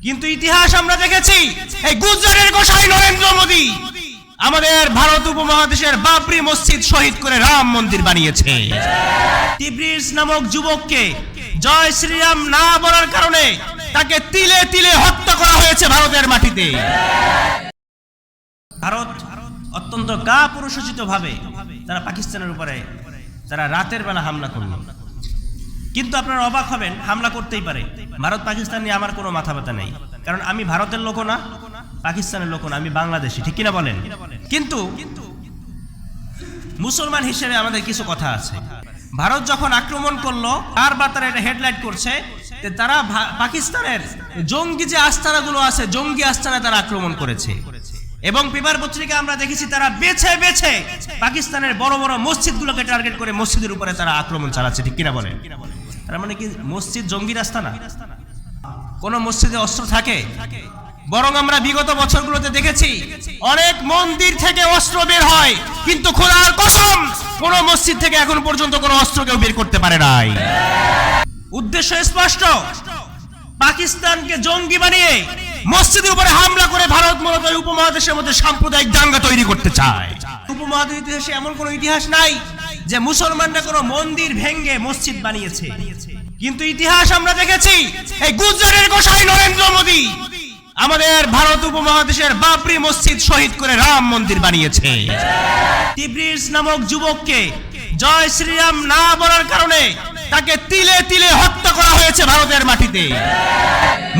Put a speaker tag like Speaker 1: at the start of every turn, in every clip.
Speaker 1: কিন্তু ইতিহাস আমরা দেখেছি এই গুজরাটের গোসাই নরেন্দ্র মোদী আমাদের ভারত উপমহাদেশের বাবরি মসজিদ শহীদ করে রাম মন্দির বানিয়েছে। তিব্রিজ নামক যুবককে জয় শ্রীরাম না বলার কারণে তাকে তিলে তিলে হত্যা করা হয়েছে ভারতের মাটিতে। ভারত অত্যন্ত কাপুরুষোচিত ভাবে তারা পাকিস্তানের উপরে তারা রাতের বেলা হামলা করল। কিন্তু আপনারা অবাক হবেন, হামলা করতেই পারে। ভারত পাকিস্তান নিয়ে আমার কোনো মাথা ব্যথা নেই, কারণ আমি ভারতের লোক না, পাকিস্তানের লোক না, আমি বাংলাদেশি, ঠিক কিনা বলেন? কিন্তু মুসলমান হিসেবে আমাদের কিছু কথা আছে। ভারত যখন আক্রমণ করলো, বারবার তারা এটা হেডলাইট করছে যে তারা পাকিস্তানের জঙ্গি যে আস্তানাগুলো আছে, জঙ্গি আস্তানা তারা আক্রমণ করেছে। এবং পেপার পত্রিকা আমরা দেখেছি তারা বেছে বেছে পাকিস্তানের বড় বড় মসজিদগুলোকে টার্গেট করে মসজিদের উপরে তারা আক্রমণ চালাচ্ছে, ঠিক কিনা বলেন? তার মানে কি মসজিদ জঙ্গির আস্তানা? কোন মসজিদে অস্ত্র থাকে? বরং আমরা বিগত বছরগুলোতে দেখেছি অনেক মন্দির থেকে অস্ত্র বের হয়, কিন্তু খোদার কসম কোন মসজিদ থেকে এখন পর্যন্ত কোনো অস্ত্র কেউ বের করতে পারে নাই। উদ্দেশ্য স্পষ্ট, পাকিস্তানকে জঙ্গি বানিয়ে মসজিদের উপরে হামলা করে ভারত মূলত উপমহাদেশের মধ্যে সাম্প্রদায়িক দাঙ্গা তৈরি করতে চায়। উপমহাদেশের ইতিহাসে এমন কোনো ইতিহাস নাই যে মুসলমানরা কোনো মন্দির ভেঙে মসজিদ বানিয়েছে। কিন্তু ইতিহাস আমরা দেখেছি এই গুজরাটের গোসাই নরেন্দ্র মোদী আমাদের ভারত উপমহাদেশের বাবরি মসজিদ শহীদ করে রাম মন্দির বানিয়েছে। তিব্রিজ নামক যুবককে জয় শ্রীরাম না বলার কারণে তাকে তিলে তিলে হত্যা করা হয়েছে ভারতের মাটিতে।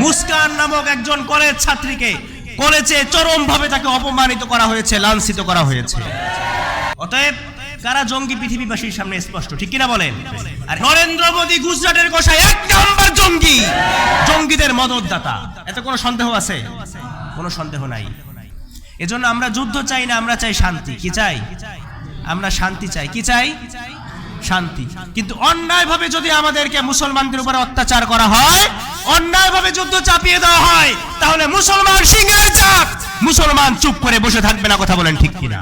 Speaker 1: মুস্কান নামক একজন কলেজ ছাত্রীকে কলেজে চরমভাবে তাকে অপমানিত করা হয়েছে, লাঞ্ছিত করা হয়েছে। অতএব কারা জঙ্গি পৃথিবীবাসীর সামনে স্পষ্ট, ঠিক কিনা বলেন? আর নরেন্দ্র মোদী গুজরাটের গোসাই এক নম্বর জঙ্গি, জঙ্গিদের মদতদাতা। এতে কোনো সন্দেহ আছে? কোনো সন্দেহ নাই। এজন্য আমরা যুদ্ধ চাই না, আমরা চাই শান্তি। কি চাই? আমরা শান্তি চাই। কি চাই? শান্তি। কিন্তু অন্যায়ভাবে যদি আমাদেরকে মুসলমানদের উপরে অত্যাচার করা হয়, অন্যায়ভাবে যুদ্ধ চাপিয়ে দেওয়া হয়, তাহলে মুসলমান সিংহের জাত, মুসলমান চুপ করে বসে থাকবে না। কথা বলেন ঠিক কিনা?